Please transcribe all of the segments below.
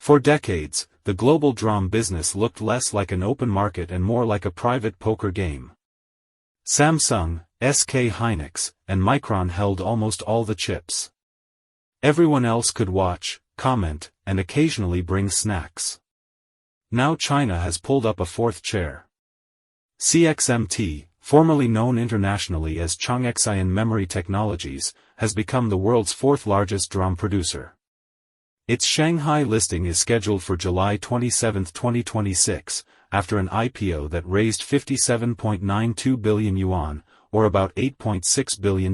For decades, the global DRAM business looked less like an open market and more like a private poker game. Samsung, SK hynix, and Micron held almost all the chips. Everyone else could watch, comment, and occasionally bring snacks. Now China has pulled up a fourth chair. CXMT, formerly known internationally as Changxian Memory Technologies, has become the world's fourth largest DRAM producer. Its Shanghai listing is scheduled for July 27, 2026, after an IPO that raised 57.92 billion yuan, or about $8.6 billion.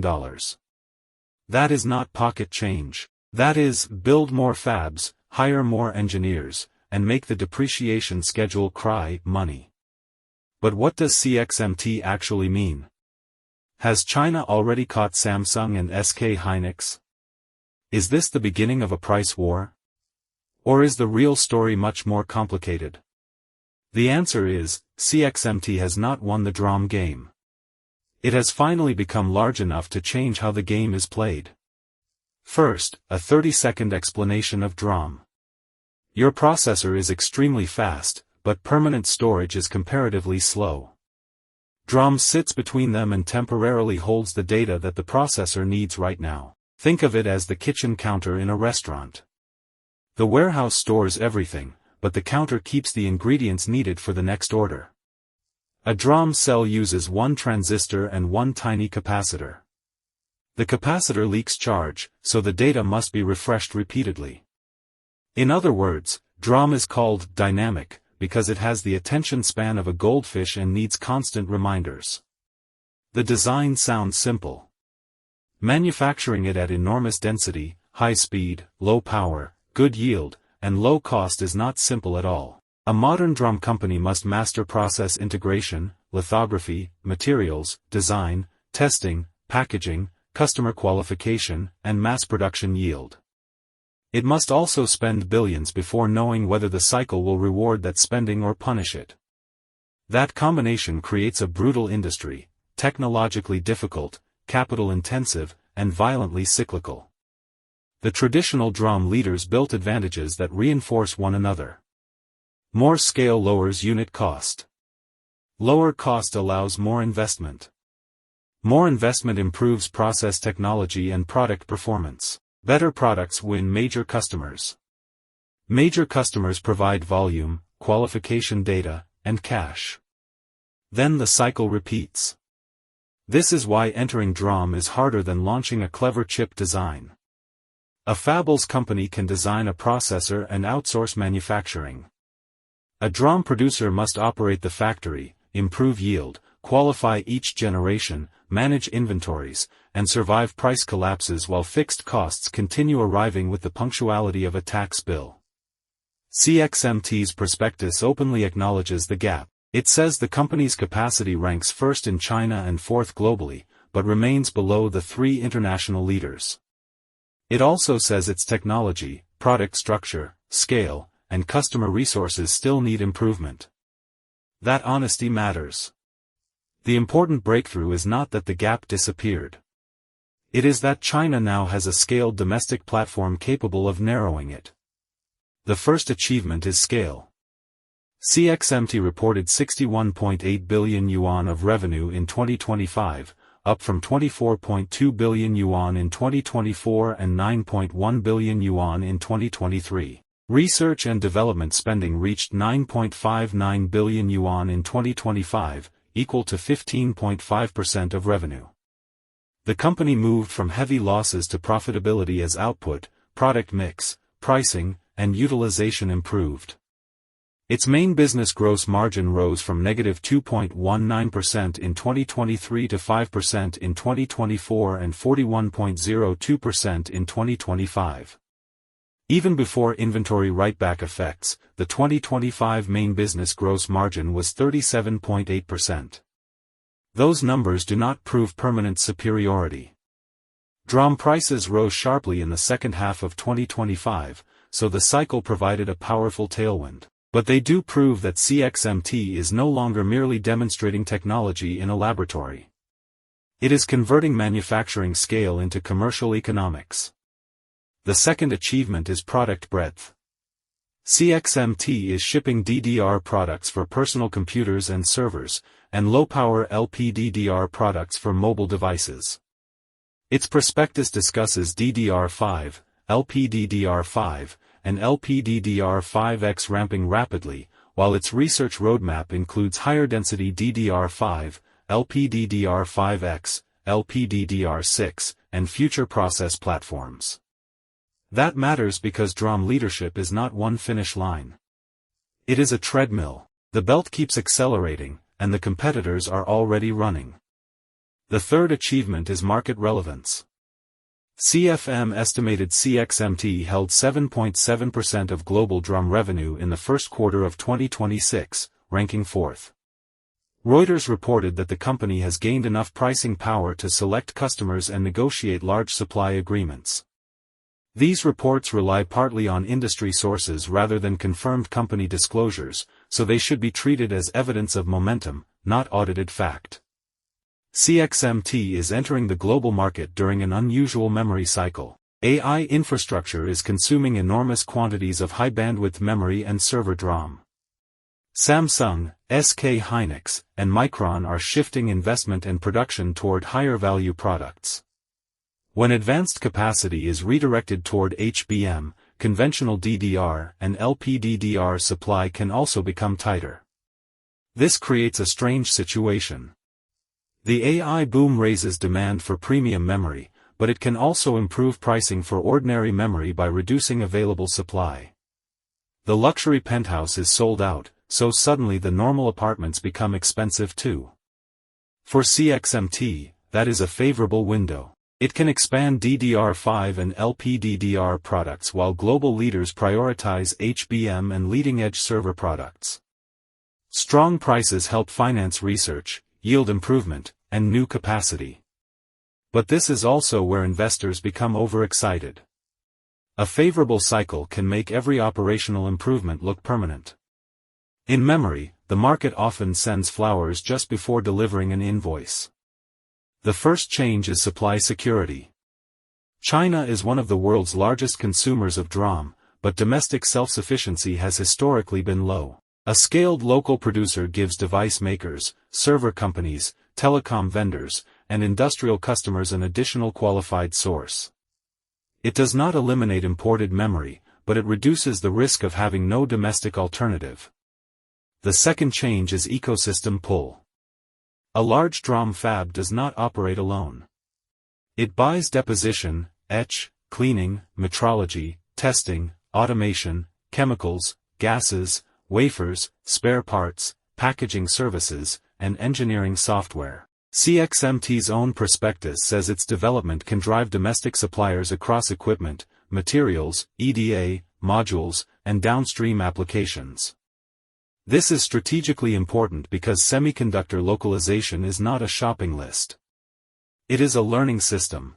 That is not pocket change. That is, build more fabs, hire more engineers, and make the depreciation schedule cry money. But what does CXMT actually mean? Has China already caught Samsung and SK hynix? Is this the beginning of a price war? Or is the real story much more complicated? The answer is, CXMT has not won the DRAM game. It has finally become large enough to change how the game is played. First, a 30-second explanation of DRAM. Your processor is extremely fast, but permanent storage is comparatively slow. DRAM sits between them and temporarily holds the data that the processor needs right now. Think of it as the kitchen counter in a restaurant. The warehouse stores everything, but the counter keeps the ingredients needed for the next order. A DRAM cell uses one transistor and one tiny capacitor. The capacitor leaks charge, so the data must be refreshed repeatedly. In other words, DRAM is called dynamic, because it has the attention span of a goldfish and needs constant reminders. The design sounds simple. Manufacturing it at enormous density, high speed, low power, good yield, and low cost is not simple at all. A modern DRAM company must master process integration, lithography, materials, design, testing, packaging, customer qualification, and mass production yield. It must also spend billions before knowing whether the cycle will reward that spending or punish it. That combination creates a brutal industry, technologically difficult, capital-intensive, and violently cyclical. The traditional DRAM leaders built advantages that reinforce one another. More scale lowers unit cost. Lower cost allows more investment. More investment improves process technology and product performance. Better products win major customers. Major customers provide volume, qualification data, and cash. Then the cycle repeats. This is why entering DRAM is harder than launching a clever chip design. A fabless company can design a processor and outsource manufacturing. A DRAM producer must operate the factory, improve yield, qualify each generation, manage inventories, and survive price collapses while fixed costs continue arriving with the punctuality of a tax bill. CXMT's prospectus openly acknowledges the gap. It says the company's capacity ranks first in China and fourth globally, but remains below the three international leaders. It also says its technology, product structure, scale, and customer resources still need improvement. That honesty matters. The important breakthrough is not that the gap disappeared. It is that China now has a scaled domestic platform capable of narrowing it. The first achievement is scale. CXMT reported 61.8 billion yuan of revenue in 2025, up from 24.2 billion yuan in 2024 and 9.1 billion yuan in 2023. Research and development spending reached 9.59 billion yuan in 2025, equal to 15.5% of revenue. The company moved from heavy losses to profitability as output, product mix, pricing, and utilization improved. Its main business gross margin rose from -2.19% in 2023 to 5% in 2024 and 41.02% in 2025. Even before inventory write-back effects, the 2025 main business gross margin was 37.8%. Those numbers do not prove permanent superiority. DRAM prices rose sharply in the second half of 2025, so the cycle provided a powerful tailwind. But they do prove that CXMT is no longer merely demonstrating technology in a laboratory. It is converting manufacturing scale into commercial economics. The second achievement is product breadth. CXMT is shipping DDR products for personal computers and servers, and low-power LPDDR products for mobile devices. Its prospectus discusses DDR5, LPDDR5, and LPDDR5X ramping rapidly, while its research roadmap includes higher-density DDR5, LPDDR5X, LPDDR6, and future process platforms. That matters because DRAM leadership is not one finish line. It is a treadmill. The belt keeps accelerating, and the competitors are already running. The third achievement is market relevance. CFM estimated CXMT held 7.7% of global DRAM revenue in the first quarter of 2026, ranking fourth. Reuters reported that the company has gained enough pricing power to select customers and negotiate large supply agreements. These reports rely partly on industry sources rather than confirmed company disclosures, so they should be treated as evidence of momentum, not audited fact. CXMT is entering the global market during an unusual memory cycle. AI infrastructure is consuming enormous quantities of high-bandwidth memory and server DRAM. Samsung, SK hynix, and Micron are shifting investment and production toward higher-value products. When advanced capacity is redirected toward HBM, conventional DDR and LPDDR supply can also become tighter. This creates a strange situation. The AI boom raises demand for premium memory, but it can also improve pricing for ordinary memory by reducing available supply. The luxury penthouse is sold out, so suddenly the normal apartments become expensive too. For CXMT, that is a favorable window. It can expand DDR5 and LPDDR products while global leaders prioritize HBM and leading-edge server products. Strong prices help finance research, yield improvement, and new capacity. But this is also where investors become overexcited. A favorable cycle can make every operational improvement look permanent. In memory, the market often sends flowers just before delivering an invoice. The first change is supply security. China is one of the world's largest consumers of DRAM, but domestic self-sufficiency has historically been low. A scaled local producer gives device makers, server companies, telecom vendors, and industrial customers an additional qualified source. It does not eliminate imported memory, but it reduces the risk of having no domestic alternative. The second change is ecosystem pull. A large DRAM fab does not operate alone. It buys deposition, etch, cleaning, metrology, testing, automation, chemicals, gases, wafers, spare parts, packaging services, and engineering software. CXMT's own prospectus says its development can drive domestic suppliers across equipment, materials, EDA, modules, and downstream applications. This is strategically important because semiconductor localization is not a shopping list. It is a learning system.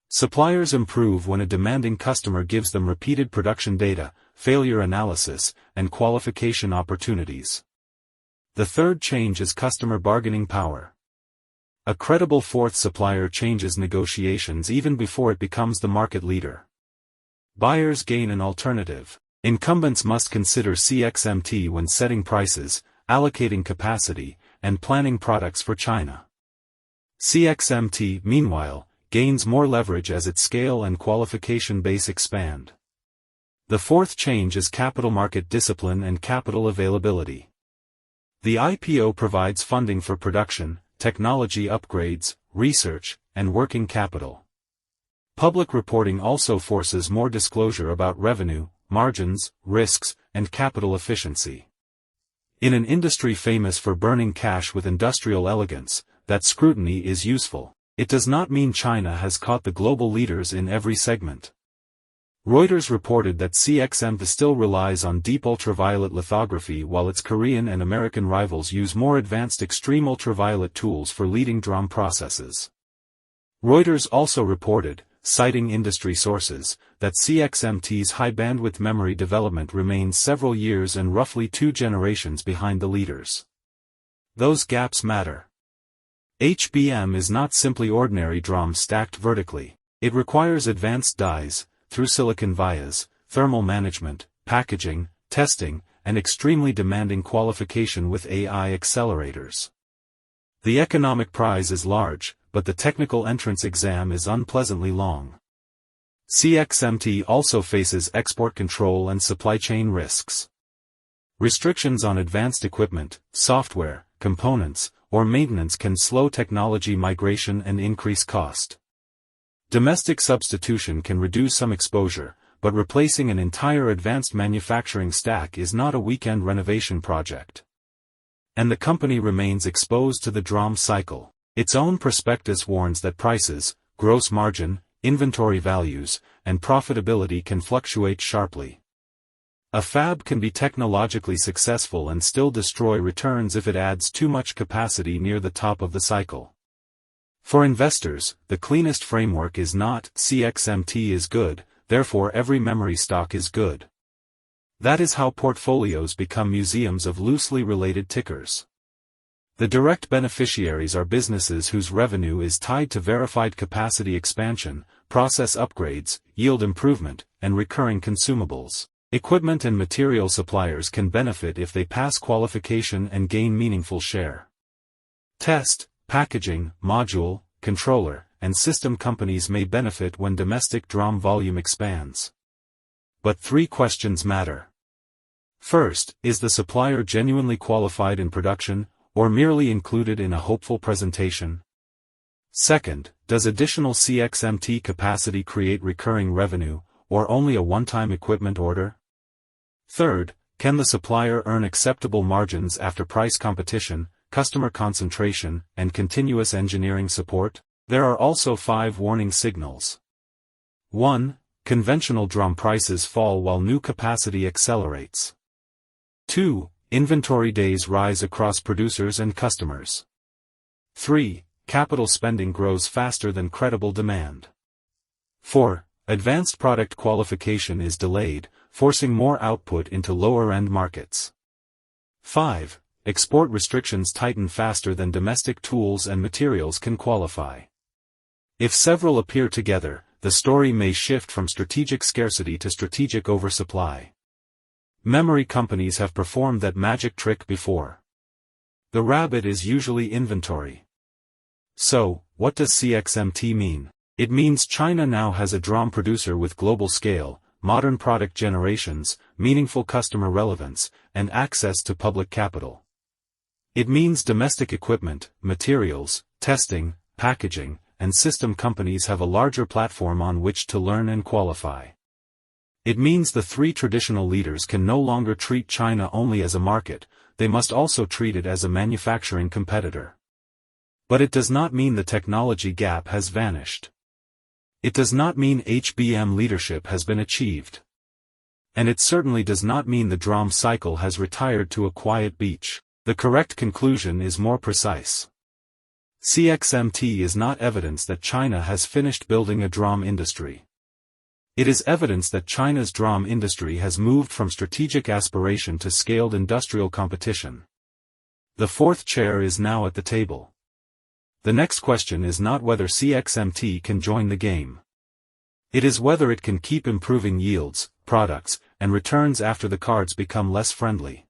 Suppliers improve when a demanding customer gives them repeated production data, failure analysis, and qualification opportunities. The third change is customer bargaining power. A credible fourth supplier changes negotiations even before it becomes the market leader. Buyers gain an alternative. Incumbents must consider CXMT when setting prices, allocating capacity, and planning products for China. CXMT, meanwhile, gains more leverage as its scale and qualification base expand. The fourth change is capital market discipline and capital availability. The IPO provides funding for production, technology upgrades, research, and working capital. Public reporting also forces more disclosure about revenue, margins, risks, and capital efficiency. In an industry famous for burning cash with industrial elegance, that scrutiny is useful. It does not mean China has caught the global leaders in every segment. Reuters reported that CXMT still relies on deep ultraviolet lithography while its Korean and American rivals use more advanced extreme ultraviolet tools for leading DRAM processes. Reuters also reported, citing industry sources, that CXMT's high-bandwidth memory development remains several years and roughly 2 generations behind the leaders. Those gaps matter. HBM is not simply ordinary DRAM stacked vertically. It requires advanced dies, through-silicon vias, thermal management, packaging, testing, and extremely demanding qualification with AI accelerators. The economic prize is large, but the technical entrance exam is unpleasantly long. CXMT also faces export control and supply chain risks. Restrictions on advanced equipment, software, components, or maintenance can slow technology migration and increase cost. Domestic substitution can reduce some exposure, but replacing an entire advanced manufacturing stack is not a weekend renovation project. And the company remains exposed to the DRAM cycle. Its own prospectus warns that prices, gross margin, inventory values, and profitability can fluctuate sharply. A fab can be technologically successful and still destroy returns if it adds too much capacity near the top of the cycle. For investors, the cleanest framework is not CXMT is good, therefore every memory stock is good. That is how portfolios become museums of loosely related tickers. The direct beneficiaries are businesses whose revenue is tied to verified capacity expansion, process upgrades, yield improvement, and recurring consumables. Equipment and material suppliers can benefit if they pass qualification and gain meaningful share. Test, packaging, module, controller, and system companies may benefit when domestic DRAM volume expands. But 3 questions matter. First, is the supplier genuinely qualified in production, or merely included in a hopeful presentation? Second, does additional CXMT capacity create recurring revenue, or only a one-time equipment order? Third, can the supplier earn acceptable margins after price competition, customer concentration, and continuous engineering support? There are also 5 warning signals. 1. Conventional DRAM prices fall while new capacity accelerates. 2. Inventory days rise across producers and customers. 3. Capital spending grows faster than credible demand. 4. Advanced product qualification is delayed, forcing more output into lower-end markets. 5. Export restrictions tighten faster than domestic tools and materials can qualify. If several appear together, the story may shift from strategic scarcity to strategic oversupply. Memory companies have performed that magic trick before. The rabbit is usually inventory. So, what does CXMT mean? It means China now has a DRAM producer with global scale, modern product generations, meaningful customer relevance, and access to public capital. It means domestic equipment, materials, testing, packaging, and system companies have a larger platform on which to learn and qualify. It means the 3 traditional leaders can no longer treat China only as a market, they must also treat it as a manufacturing competitor. But it does not mean the technology gap has vanished. It does not mean HBM leadership has been achieved. And it certainly does not mean the DRAM cycle has retired to a quiet beach. The correct conclusion is more precise. CXMT is not evidence that China has finished building a DRAM industry. It is evidence that China's DRAM industry has moved from strategic aspiration to scaled industrial competition. The 4th chair is now at the table. The next question is not whether CXMT can join the game. It is whether it can keep improving yields, products, and returns after the cards become less friendly.